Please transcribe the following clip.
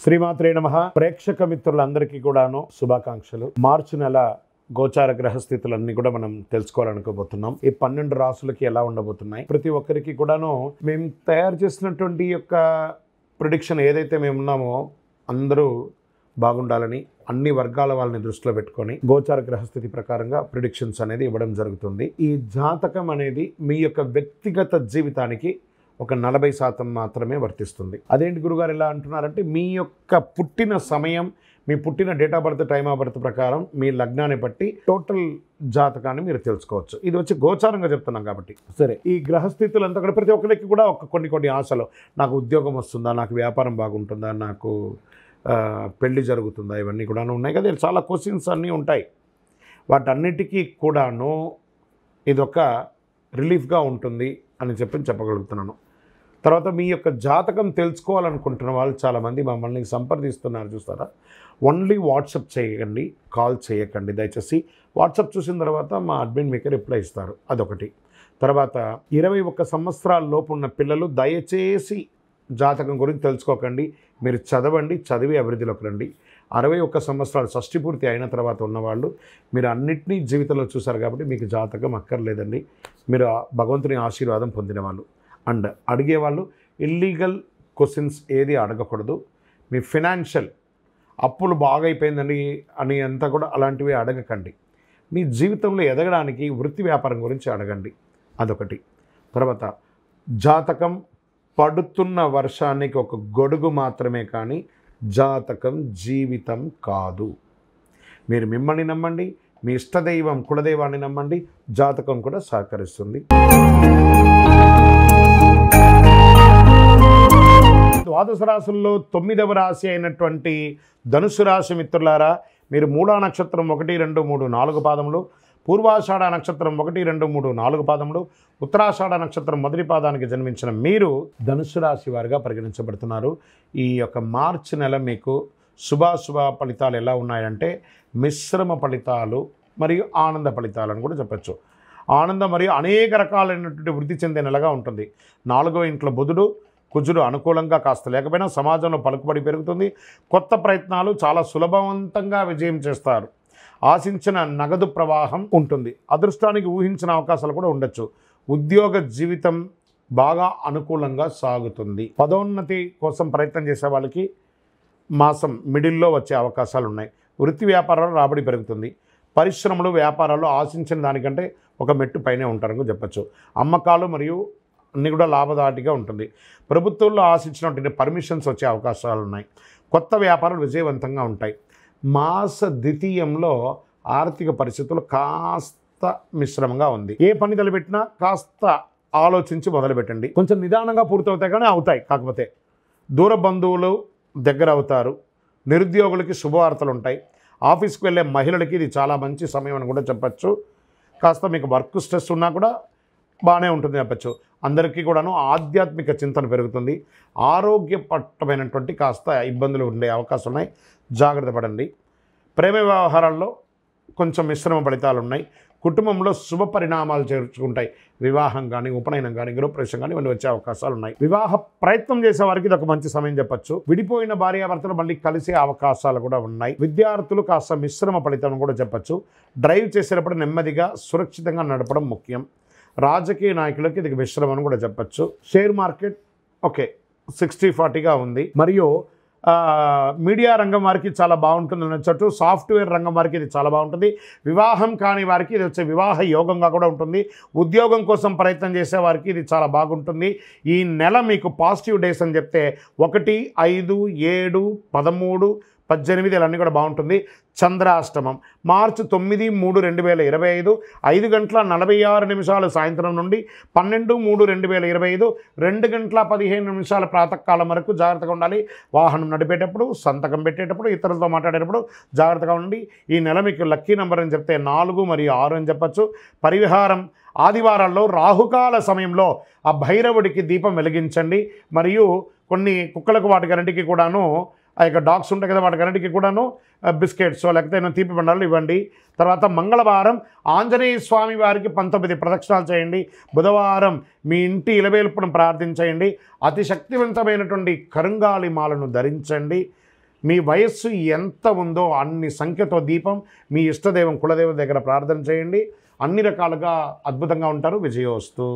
శ్రీమాత్రే నమః. ప్రేక్షక మిత్రులందరికీ కూడాను శుభాకాంక్షలు. మార్చి నెల గోచార గ్రహస్థితులన్నీ కూడా మనం తెలుసుకోవాలనుకోబోతున్నాం. ఈ 12 రాసులకి ఎలా ఉండబోతున్నాయి, ప్రతి ఒక్కరికి కూడాను మేము తయారు చేసినటువంటి యొక్క ప్రిడిక్షన్ ఏదైతే మేము ఉన్నామో అందరూ బాగుండాలని అన్ని వర్గాల వాళ్ళని దృష్టిలో పెట్టుకొని గోచార గ్రహస్థితి ప్రకారంగా ప్రిడిక్షన్స్ అనేది ఇవ్వడం జరుగుతుంది. ఈ జాతకం అనేది మీ యొక్క వ్యక్తిగత జీవితానికి ఒక 40% మాత్రమే వర్తిస్తుంది. అదేంటి గురుగారు ఇలా అంటున్నారంటే, మీ యొక్క పుట్టిన సమయం, మీ పుట్టిన date of birth, time of birth ప్రకారం మీ లగ్నాన్ని బట్టి టోటల్ జాతకాన్ని మీరు తెలుసుకోవచ్చు. ఇది వచ్చి గోచారంగా చెప్తున్నాం కాబట్టి. సరే, ఈ గ్రహస్థితులంతా కూడా ప్రతి ఒక్కరికి కూడా కొన్ని ఆశలు, నాకు ఉద్యోగం వస్తుందా, నాకు వ్యాపారం బాగుంటుందా, నాకు పెళ్లి జరుగుతుందా, ఇవన్నీ కూడా ఉన్నాయి కదా. చాలా క్వశ్చన్స్ అన్నీ ఉంటాయి. వాటన్నిటికీ కూడాను ఇదొక రిలీఫ్గా ఉంటుంది అని చెప్పగలుగుతున్నాను. తర్వాత మీ యొక్క జాతకం తెలుసుకోవాలనుకుంటున్న వాళ్ళు చాలామంది మమ్మల్ని సంప్రదిస్తున్నారు, చూస్తారా. ఓన్లీ వాట్సాప్ చేయండి, కాల్ చేయకండి దయచేసి. వాట్సాప్ చూసిన తర్వాత మా అడ్మిన్ మీకు రిప్లై ఇస్తారు, అదొకటి. తర్వాత 21 సంవత్సరాల లోపు ఉన్న పిల్లలు దయచేసి జాతకం గురించి తెలుసుకోకండి. మీరు చదవండి, చదివి అభివృద్ధిలోకి రండి. 61 సంవత్సరాలు షష్ఠి పూర్తి అయిన తర్వాత ఉన్నవాళ్ళు, మీరు అన్నింటినీ జీవితంలో చూసారు కాబట్టి మీకు జాతకం అక్కర్లేదండి. మీరు భగవంతుని ఆశీర్వాదం పొందిన వాళ్ళు. అండ్ అడిగేవాళ్ళు ఇల్లీగల్ క్వశ్చన్స్ ఏది అడగకూడదు. మీ ఫినాన్షియల్ అప్పులు బాగా అయిపోయిందండి అని అంతా కూడా అలాంటివి అడగకండి. మీ జీవితంలో ఎదగడానికి వృత్తి వ్యాపారం గురించి అడగండి, అదొకటి. తర్వాత జాతకం పడుతున్న వర్షానికి ఒక గొడుగు మాత్రమే, కానీ జాతకం జీవితం కాదు. మీరు మిమ్మల్ని నమ్మండి, మీ ఇష్టదైవం కులదైవాన్ని నమ్మండి, జాతకం కూడా సహకరిస్తుంది. ద్వాదశ రాశుల్లో 9వ రాశి అయినటువంటి ధనుసు రాశి మిత్రులారా, మీరు మూలా నక్షత్రం 1, 2, 3, 4 పాదములు, పూర్వాషాఢ నక్షత్రం 1, 2, 3, 4 పాదములు, ఉత్తరాషాఢ నక్షత్రం మొదటి పాదానికి జన్మించిన మీరు ధనుసు రాశి వారిగా పరిగణించబడుతున్నారు. ఈ యొక్క మార్చి నెల మీకు శుభాశుభ ఫలితాలు ఎలా ఉన్నాయంటే, మిశ్రమ ఫలితాలు మరియు ఆనంద ఫలితాలను కూడా చెప్పచ్చు. ఆనందం మరియు అనేక రకాలైనటువంటి వృద్ధి చెందే నెలగా ఉంటుంది. 4వ ఇంట్లో బుధుడు, కుజుడు అనుకూలంగా కాస్త లేకపోయినా సమాజంలో పలుకుబడి పెరుగుతుంది. కొత్త ప్రయత్నాలు చాలా సులభవంతంగా విజయం చేస్తారు. ఆశించిన నగదు ప్రవాహం ఉంటుంది. అదృష్టానికి ఊహించిన అవకాశాలు కూడా ఉండొచ్చు. ఉద్యోగ జీవితం బాగా అనుకూలంగా సాగుతుంది. పదోన్నతి కోసం ప్రయత్నం చేసే వాళ్ళకి మాసం మిడిల్లో వచ్చే అవకాశాలు ఉన్నాయి. వృత్తి వ్యాపారాలు రాబడి పెరుగుతుంది. పరిశ్రమలు వ్యాపారాలు ఆశించిన దానికంటే ఒక మెట్టు పైనే ఉంటారని చెప్పచ్చు. అమ్మకాలు మరియు అన్నీ కూడా లాభదాటిగా ఉంటుంది. ప్రభుత్వంలో ఆశించినటువంటి పర్మిషన్స్ వచ్చే అవకాశాలు ఉన్నాయి. కొత్త వ్యాపారాలు విజయవంతంగా ఉంటాయి. మాస ద్వితీయంలో ఆర్థిక పరిస్థితులు కాస్త మిశ్రమంగా ఉంది. ఏ పని తలపెట్టినా కాస్త ఆలోచించి మొదలుపెట్టండి. కొంచెం నిదానంగా పూర్తవుతాయి, కానీ అవుతాయి. కాకపోతే దూర బంధువులు దగ్గర అవుతారు. నిరుద్యోగులకి శుభవార్తలు ఉంటాయి. ఆఫీస్కి వెళ్ళే మహిళలకి ఇది చాలా మంచి సమయం అని కూడా చెప్పచ్చు. కాస్త మీకు వర్క్ స్ట్రెస్ ఉన్నా కూడా బాగానే ఉంటుంది చెప్పచ్చు. అందరికీ కూడాను ఆధ్యాత్మిక చింతన పెరుగుతుంది. ఆరోగ్యపరమైనటువంటి కాస్త ఇబ్బందులు ఉండే అవకాశం ఉన్నాయి, జాగ్రత్త పడండి. ప్రేమ వ్యవహారాల్లో కొంచెం మిశ్రమ ఫలితాలు ఉన్నాయి. కుటుంబంలో శుభ పరిణామాలు చేర్చుకుంటాయి. వివాహం కానీ, ఉపనయనం కానీ, గృహప్రవేశం కానీ ఇవన్నీ వచ్చే అవకాశాలు ఉన్నాయి. వివాహ ప్రయత్నం చేసే వారికి ఇది ఒక మంచి సమయం చెప్పచ్చు. విడిపోయిన భార్యాభర్తలు మళ్ళీ కలిసే అవకాశాలు కూడా ఉన్నాయి. విద్యార్థులు కాస్త మిశ్రమ ఫలితం కూడా చెప్పచ్చు. డ్రైవ్ చేసేటప్పుడు నెమ్మదిగా సురక్షితంగా నడపడం ముఖ్యం. రాజకీయ నాయకులకి ఇది మిశ్రమం కూడా చెప్పచ్చు. షేర్ మార్కెట్ ఓకే 60-40గా ఉంది. మరియు మీడియా రంగం వారికి చాలా బాగుంటుంది అనొచ్చు. సాఫ్ట్వేర్ రంగం వారికి ఇది చాలా బాగుంటుంది. వివాహం కాని వారికి ఇది వచ్చే వివాహ యోగంగా కూడా ఉంటుంది. ఉద్యోగం కోసం ప్రయత్నం చేసే వారికి ఇది చాలా బాగుంటుంది. ఈ నెల మీకు పాజిటివ్ డేస్ అని చెప్తే 1, 5, 7, 13, 18 ఇవన్నీ కూడా బాగుంటుంది. చంద్రాష్టమం మార్చి 9, 3, 2025 5:46 సాయంత్రం నుండి 12, 3, 2025 2:15 ప్రాతకాలం వరకు జాగ్రత్తగా ఉండాలి. వాహనం నడిపేటప్పుడు, సంతకం పెట్టేటప్పుడు, ఇతరులతో మాట్లాడేటప్పుడు జాగ్రత్తగా ఉండండి. ఈ నెల మీకు లక్కీ నెంబర్ అని చెప్తే 4 మరియు 6 అని చెప్పచ్చు. పరిహారం ఆదివారాల్లో రాహుకాల సమయంలో ఆ భైరవుడికి దీపం వెలిగించండి. మరియు కొన్ని కుక్కలకు వాటికన్నిటికీ కూడాను ఆ యొక్క డాగ్స్ ఉంటాయి కదా, వాటికన్నిటికీ కూడాను బిస్కెట్స్ లేకపోతే తీపి బండాలు ఇవ్వండి. తర్వాత మంగళవారం ఆంజనేయ స్వామి వారికి 19 ప్రదక్షిణాలు చేయండి. బుధవారం మీ ఇంటి ఇలవేల్పును ప్రార్థించేయండి. అతి శక్తివంతమైనటువంటి కరుంగాలి మాలను ధరించండి. మీ వయస్సు ఎంత ఉందో అన్ని సంఖ్యతో దీపం మీ ఇష్టదైవం కులదేవం దగ్గర ప్రార్థన చేయండి. అన్ని రకాలుగా అద్భుతంగా ఉంటారు. విజయోస్తు.